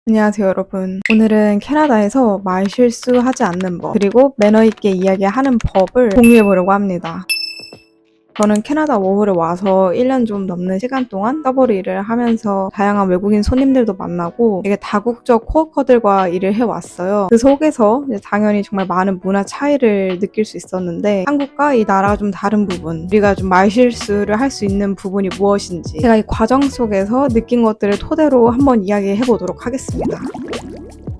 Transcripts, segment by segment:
안녕하세요 여러분. 오늘은 캐나다에서 말 실수하지 않는 법 그리고 매너 있게 이야기하는 법을 공유해 보려고 합니다. 저는 캐나다 워홀에 와서 1년 좀 넘는 시간 동안 서버로 일을 하면서 다양한 외국인 손님들도 만나고 되게 다국적 코워커들과 일을 해왔어요. 그 속에서 당연히 정말 많은 문화 차이를 느낄 수 있었는데 한국과 이 나라가 좀 다른 부분, 우리가 좀 말실수를 할 수 있는 부분이 무엇인지 제가 이 과정 속에서 느낀 것들을 토대로 한번 이야기해 보도록 하겠습니다.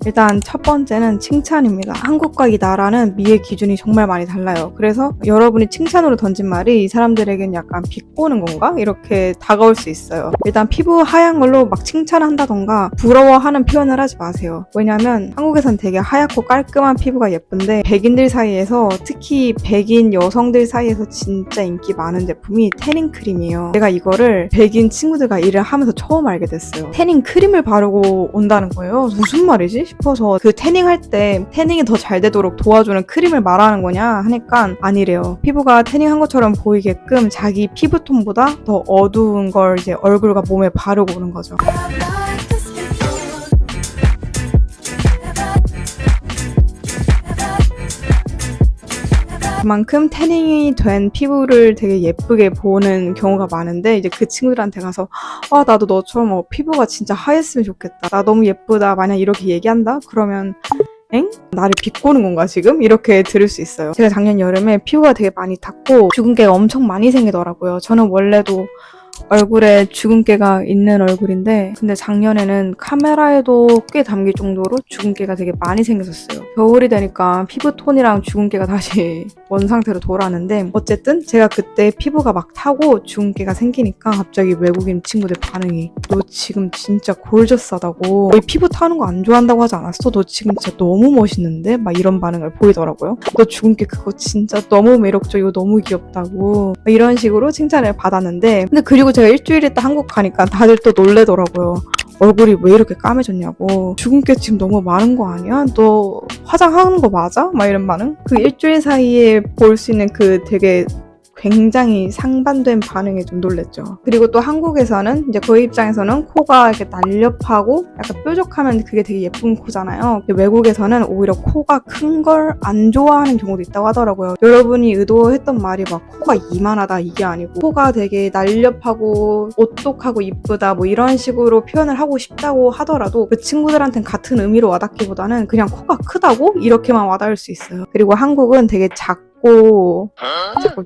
일단 첫 번째는 칭찬입니다. 한국과 이 나라는 미의 기준이 정말 많이 달라요. 그래서 여러분이 칭찬으로 던진 말이 이 사람들에겐 약간 비꼬는 건가? 이렇게 다가올 수 있어요. 일단 피부 하얀 걸로 막 칭찬한다던가 부러워하는 표현을 하지 마세요. 왜냐면 한국에선 되게 하얗고 깔끔한 피부가 예쁜데 백인들 사이에서 특히 백인 여성들 사이에서 진짜 인기 많은 제품이 태닝 크림이에요. 제가 이거를 백인 친구들과 일을 하면서 처음 알게 됐어요. 태닝 크림을 바르고 온다는 거예요. 무슨 말이지? 싶어서 그 태닝할 때 태닝이 더 잘 되도록 도와주는 크림을 말하는 거냐 하니까 아니래요. 피부가 태닝한 것처럼 보이게끔 자기 피부톤보다 더 어두운 걸 이제 얼굴과 몸에 바르고 오는 거죠. 그만큼 태닝이 된 피부를 되게 예쁘게 보는 경우가 많은데 이제 그 친구들한테 가서 나도 너처럼 피부가 진짜 하얘으면 좋겠다. 나 너무 예쁘다. 만약 이렇게 얘기한다? 그러면 엥? 나를 비꼬는 건가 지금? 이렇게 들을 수 있어요. 제가 작년 여름에 피부가 되게 많이 탔고 주근깨가 엄청 많이 생기더라고요. 저는 원래도 얼굴에 주근깨가 있는 얼굴인데 근데 작년에는 카메라에도 꽤 담길 정도로 주근깨가 되게 많이 생겼었어요. 겨울이 되니까 피부톤이랑 주근깨가 다시 원상태로 돌아왔는데 어쨌든 제가 그때 피부가 막 타고 주근깨가 생기니까 갑자기 외국인 친구들 반응이 너 지금 진짜 골저싸다고 너희 피부 타는 거 안 좋아한다고 하지 않았어? 너 지금 진짜 너무 멋있는데? 막 이런 반응을 보이더라고요. 너 주근깨 그거 진짜 너무 매력적이고 너무 귀엽다고 이런 식으로 칭찬을 받았는데 근데 그리고 제가 일주일 있다 한국 가니까 다들 또 놀래더라고요. 얼굴이 왜 이렇게 까매졌냐고. 주근깨 지금 너무 많은 거 아니야? 너 화장하는 거 맞아? 막 이런 반응? 그 일주일 사이에 볼 수 있는 그 되게 굉장히 상반된 반응에 좀 놀랬죠. 그리고 또 한국에서는 이제 그 입장에서는 코가 이렇게 날렵하고 약간 뾰족하면 그게 되게 예쁜 코잖아요. 외국에서는 오히려 코가 큰 걸 안 좋아하는 경우도 있다고 하더라고요. 여러분이 의도했던 말이 막 코가 이만하다 이게 아니고 코가 되게 날렵하고 오똑하고 이쁘다 뭐 이런 식으로 표현을 하고 싶다고 하더라도 그 친구들한테는 같은 의미로 와닿기보다는 그냥 코가 크다고 이렇게만 와닿을 수 있어요. 그리고 한국은 되게 자꾸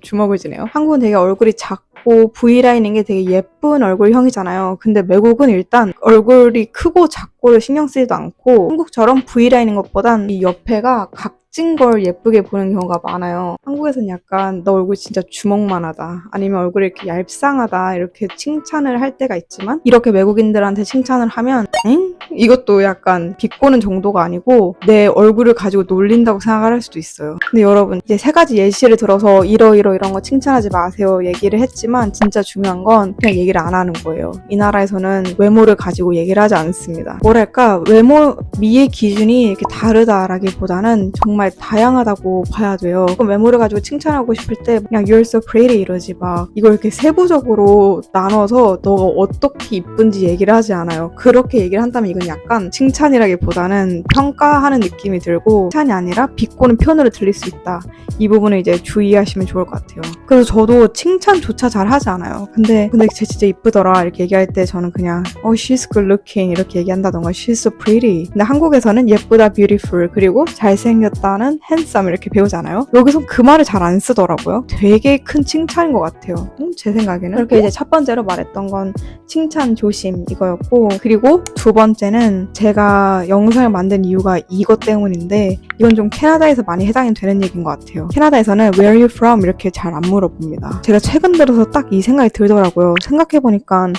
주먹을 쥐네요. 한국은 되게 얼굴이 작고 V라인인 게 되게 예쁜 얼굴형이잖아요. 근데 외국은 일단 얼굴이 크고 작고를 신경 쓰지도 않고 한국처럼 V라인인 것보단 이 옆에가 각진 걸 예쁘게 보는 경우가 많아요. 한국에서는 약간 너 얼굴 진짜 주먹만하다 아니면 얼굴이 이렇게 얄쌍하다 이렇게 칭찬을 할 때가 있지만 이렇게 외국인들한테 칭찬을 하면 엥? 이것도 약간 비꼬는 정도가 아니고 내 얼굴을 가지고 놀린다고 생각을 할 수도 있어요. 근데 여러분 이제 세 가지 예시를 들어서 이런 거 칭찬하지 마세요 얘기를 했지만 진짜 중요한 건 그냥 얘기를 안 하는 거예요. 이 나라에서는 외모를 가지고 얘기를 하지 않습니다. 뭐랄까 외모 미의 기준이 이렇게 다르다라기보다는 정말 다양하다고 봐야 돼요. 그럼 외모를 가지고 칭찬하고 싶을 때 그냥 you're so pretty 이러지 막 이걸 이렇게 세부적으로 나눠서 너가 어떻게 이쁜지 얘기를 하지 않아요. 그렇게 얘기를 한다면 이건 약간 칭찬이라기보다는 평가하는 느낌이 들고 칭찬이 아니라 비꼬는 표현으로 들릴 수 있다. 이 부분을 이제 주의하시면 좋을 것 같아요. 그래서 저도 칭찬조차 잘 하지 않아요. 근데 쟤 진짜 이쁘더라 이렇게 얘기할 때 저는 그냥 she's good looking 이렇게 얘기한다던가 she's so pretty. 근데 한국에서는 예쁘다 beautiful 그리고 잘생겼다는 handsome 이렇게 배우잖아요. 여기선 그 말을 잘 안 쓰더라고요. 되게 큰 칭찬인 것 같아요. 제 생각에는. 그렇게 이제 첫 번째로 말했던 건 칭찬 조심 이거였고 그리고 두 번째는 제가 영상을 만든 이유가 이것 때문인데 이건 좀 캐나다에서 많이 해당이 되는 얘기인 것 같아요. 캐나다에서는 Where are you from? 이렇게 잘 안 물어봅니다. 제가 최근 들어서 딱 이 생각이 들더라고요. 생각해보니까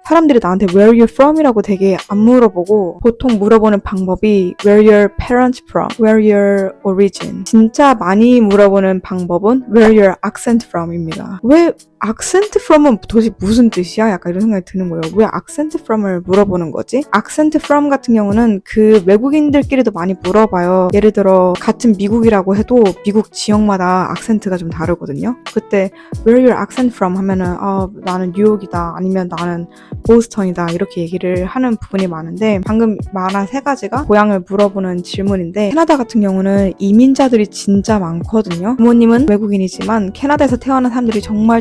사람들이 나한테 Where are you from? 이라고 되게 안 물어보고 보통 물어보는 방법이 Where are your parents from? Where are your origin? 진짜 많이 물어보는 방법은 Where are your accent from? 입니다. 왜 accent from은 도대체 무슨 뜻이야? 약간 이런 생각이 드는 거예요. 왜 accent from을 물어보는 거지? accent from 같은 경우는 그 외국인들끼리도 많이 물어봐요. 예를 들어 같은 미국이라고 해도 미국 지역마다 악센트가 좀 다르거든요. 그때 where your accent from 하면은 나는 뉴욕이다 아니면 나는 보스턴이다 이렇게 얘기를 하는 부분이 많은데 방금 말한 세 가지가 고향을 물어보는 질문인데 캐나다 같은 경우는 이민자들이 진짜 많거든요. 부모님은 외국인이지만 캐나다에서 태어난 사람들이 정말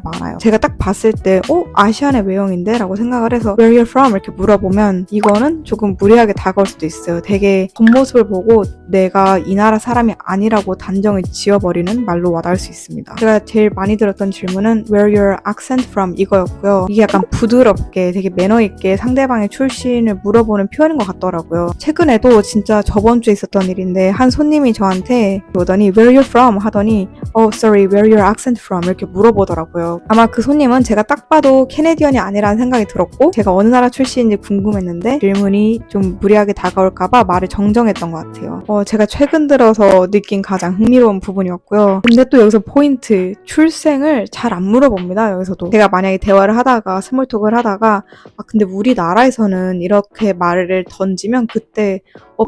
많아요. 제가 딱 봤을 때 아시안의 외형인데? 라고 생각을 해서 where you're from 이렇게 물어보면 이거는 조금 무리하게 다가올 수도 있어요. 되게 겉모습을 보고 내가 이 나라 사람이 아니라고 단정을 지어버리는 말로 와닿을 수 있습니다. 제가 제일 많이 들었던 질문은 where your accent from 이거였고요. 이게 약간 부드럽게 되게 매너 있게 상대방의 출신을 물어보는 표현인 것 같더라고요. 최근에도 진짜 저번 주에 있었던 일인데 한 손님이 저한테 오더니 where you're from 하더니 sorry where your accent from 이렇게 물어보더라고요. 아마 그 손님은 제가 딱 봐도 캐네디언이 아니라는 생각이 들었고 제가 어느 나라 출신인지 궁금했는데 질문이 좀 무리하게 다가올까봐 말을 정정했던 것 같아요. 제가 최근 들어서 느낀 가장 흥미로운 부분이었고요. 근데 또 여기서 포인트, 출생을 잘 안 물어봅니다. 여기서도 제가 만약에 대화를 하다가 스몰톡을 하다가 근데 우리나라에서는 이렇게 말을 던지면 그때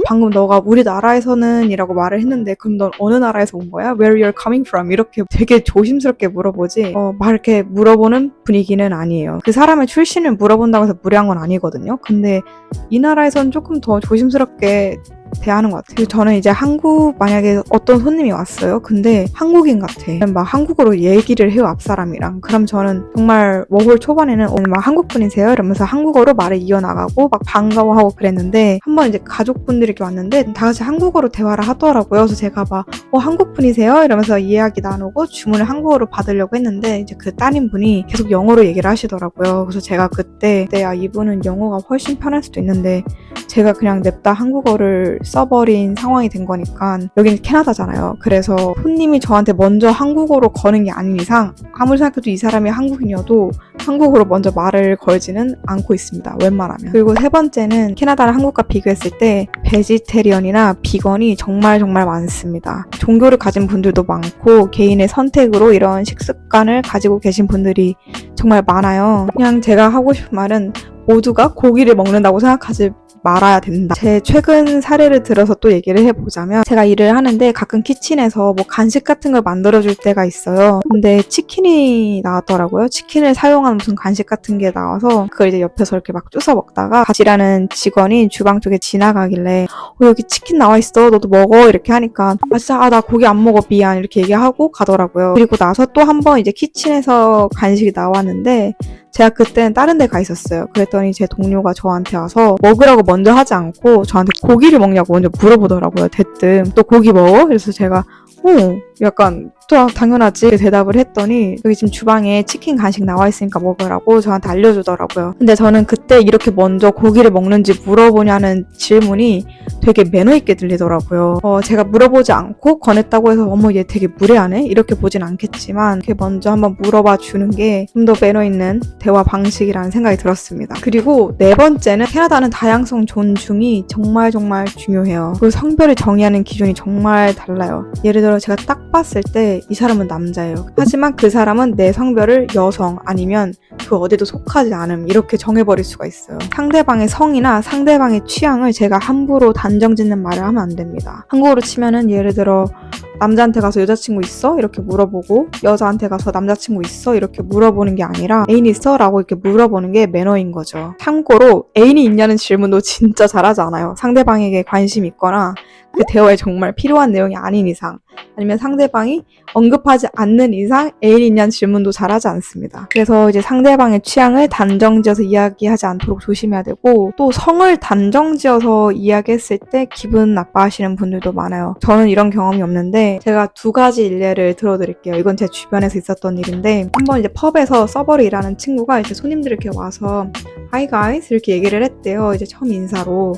방금 너가 우리나라에서는 이라고 말을 했는데 그럼 넌 어느 나라에서 온 거야? Where you're coming from? 이렇게 되게 조심스럽게 물어보지 막 이렇게 물어보는 분위기는 아니에요. 그 사람의 출신을 물어본다고 해서 무례한 건 아니거든요. 근데 이 나라에서는 조금 더 조심스럽게 대하는 것 같아요. 저는 이제 만약에 어떤 손님이 왔어요. 근데 한국인 같아. 막 한국어로 얘기를 해요, 앞사람이랑. 그럼 저는 정말 워홀 초반에는 오늘 막 한국분이세요? 이러면서 한국어로 말을 이어나가고 막 반가워하고 그랬는데 한번 이제 가족분들이 이렇게 왔는데 다 같이 한국어로 대화를 하더라고요. 그래서 제가 막 한국분이세요? 이러면서 이야기 나누고 주문을 한국어로 받으려고 했는데 이제 그 따님분이 계속 영어로 얘기를 하시더라고요. 그래서 제가 그때 이분은 영어가 훨씬 편할 수도 있는데 제가 그냥 냅다 한국어를 써버린 상황이 된 거니까 여기는 캐나다잖아요. 그래서 손님이 저한테 먼저 한국어로 거는 게 아닌 이상 아무리 생각해도 이 사람이 한국인이어도 한국어로 먼저 말을 걸지는 않고 있습니다. 웬만하면. 그리고 세 번째는 캐나다랑 한국과 비교했을 때 베지테리언이나 비건이 정말 많습니다. 종교를 가진 분들도 많고 개인의 선택으로 이런 식습관을 가지고 계신 분들이 정말 많아요. 그냥 제가 하고 싶은 말은 모두가 고기를 먹는다고 생각하지 말아야 된다. 제 최근 사례를 들어서 또 얘기를 해보자면 제가 일을 하는데 가끔 키친에서 뭐 간식 같은 걸 만들어줄 때가 있어요. 근데 치킨이 나왔더라고요. 치킨을 사용한 무슨 간식 같은 게 나와서 그걸 이제 옆에서 이렇게 막 주워 먹다가 같이 일하는 직원이 주방 쪽에 지나가길래 여기 치킨 나와 있어. 너도 먹어. 이렇게 하니까 진짜 나 고기 안 먹어. 미안. 이렇게 얘기하고 가더라고요. 그리고 나서 또 한 번 이제 키친에서 간식이 나왔는데 제가 그때는 다른 데 가 있었어요. 그랬더니 제 동료가 저한테 와서 먹으라고 먼저 하지 않고 저한테 고기를 먹냐고 먼저 물어보더라고요. 대뜸 또 고기 먹어? 그래서 제가 약간 또 당연하지 대답을 했더니 여기 지금 주방에 치킨 간식 나와 있으니까 먹으라고 저한테 알려주더라고요. 근데 저는 그때 이렇게 먼저 고기를 먹는지 물어보냐는 질문이 되게 매너 있게 들리더라고요. 제가 물어보지 않고 권했다고 해서 어머 얘 되게 무례하네? 이렇게 보진 않겠지만 이렇게 먼저 한번 물어봐 주는 게 좀 더 매너 있는 대화 방식이라는 생각이 들었습니다. 그리고 네 번째는 캐나다는 다양성 존중이 정말 중요해요. 그리고 성별을 정의하는 기준이 정말 달라요. 예를 들어 제가 딱 봤을 때 이 사람은 남자예요. 하지만 그 사람은 내 성별을 여성 아니면 그 어디도 속하지 않음 이렇게 정해버릴 수가 있어요. 상대방의 성이나 상대방의 취향을 제가 함부로 단정짓는 말을 하면 안 됩니다. 한국어로 치면은 예를 들어 남자한테 가서 여자친구 있어? 이렇게 물어보고 여자한테 가서 남자친구 있어? 이렇게 물어보는 게 아니라 애인 있어? 라고 이렇게 물어보는 게 매너인 거죠. 참고로 애인이 있냐는 질문도 진짜 잘하지 않아요. 상대방에게 관심이 있거나 그 대화에 정말 필요한 내용이 아닌 이상 아니면 상대방이 언급하지 않는 이상 애인이 있냐는 질문도 잘하지 않습니다. 그래서 이제 상대방의 취향을 단정지어서 이야기하지 않도록 조심해야 되고 또 성을 단정지어서 이야기했을 때 기분 나빠하시는 분들도 많아요. 저는 이런 경험이 없는데 제가 두 가지 일례를 들어드릴게요. 이건 제 주변에서 있었던 일인데 한번 이제 펍에서 서버로 일하는 친구가 이제 손님들이 이렇게 와서 Hi guys 이렇게 얘기를 했대요. 이제 처음 인사로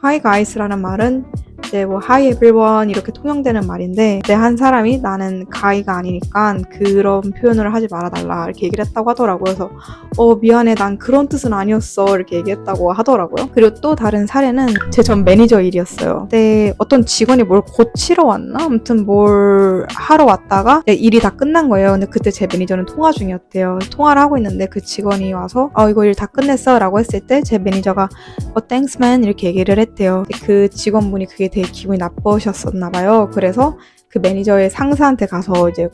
Hi guys라는 말은 이제 뭐 Hi everyone 이렇게 통용되는 말인데 그때 한 사람이 나는 가이가 아니니까 그런 표현을 하지 말아달라 이렇게 얘기를 했다고 하더라고요. 그래서 미안해 난 그런 뜻은 아니었어 이렇게 얘기했다고 하더라고요. 그리고 또 다른 사례는 제 전 매니저 일이었어요. 그때 어떤 직원이 뭘 고치러 왔나? 아무튼 뭘 하러 왔다가 일이 다 끝난 거예요. 근데 그때 제 매니저는 통화 중이었대요. 통화를 하고 있는데 그 직원이 와서 이거 일 다 끝냈어 라고 했을 때 제 매니저가 thanks man 이렇게 얘기를 했대요. 그 직원분이 그게 되게 기분이 나쁘셨었나 봐요. 그래서 그 매니저의 상사한테 가서 이제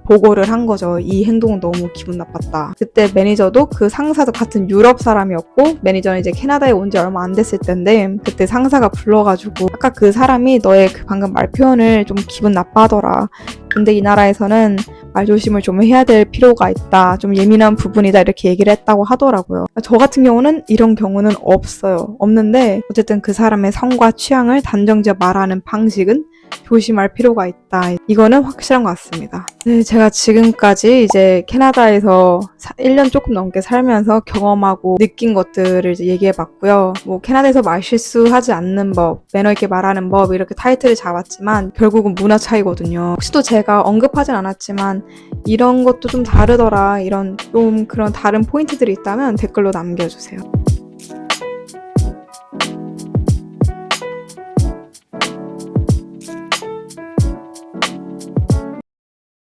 보고를 한 거죠. 이 행동은 너무 기분 나빴다. 그때 매니저도 그 상사도 같은 유럽 사람이었고 매니저는 이제 캐나다에 온 지 얼마 안 됐을 텐데 그때 상사가 불러가지고 아까 그 사람이 너의 그 방금 말 표현을 좀 기분 나빠하더라. 근데 이 나라에서는 말조심을 좀 해야 될 필요가 있다. 좀 예민한 부분이다. 이렇게 얘기를 했다고 하더라고요. 저 같은 경우는 이런 경우는 없어요. 없는데 어쨌든 그 사람의 성과 취향을 단정지어 말하는 방식은 조심할 필요가 있다. 이거는 확실한 것 같습니다. 네, 제가 지금까지 이제 캐나다에서 1년 조금 넘게 살면서 경험하고 느낀 것들을 이제 얘기해봤고요. 뭐 캐나다에서 말 실수하지 않는 법, 매너 있게 말하는 법 이렇게 타이틀을 잡았지만 결국은 문화 차이거든요. 혹시 또 제가 언급하진 않았지만 이런 것도 좀 다르더라, 이런 좀 그런 다른 포인트들이 있다면 댓글로 남겨주세요.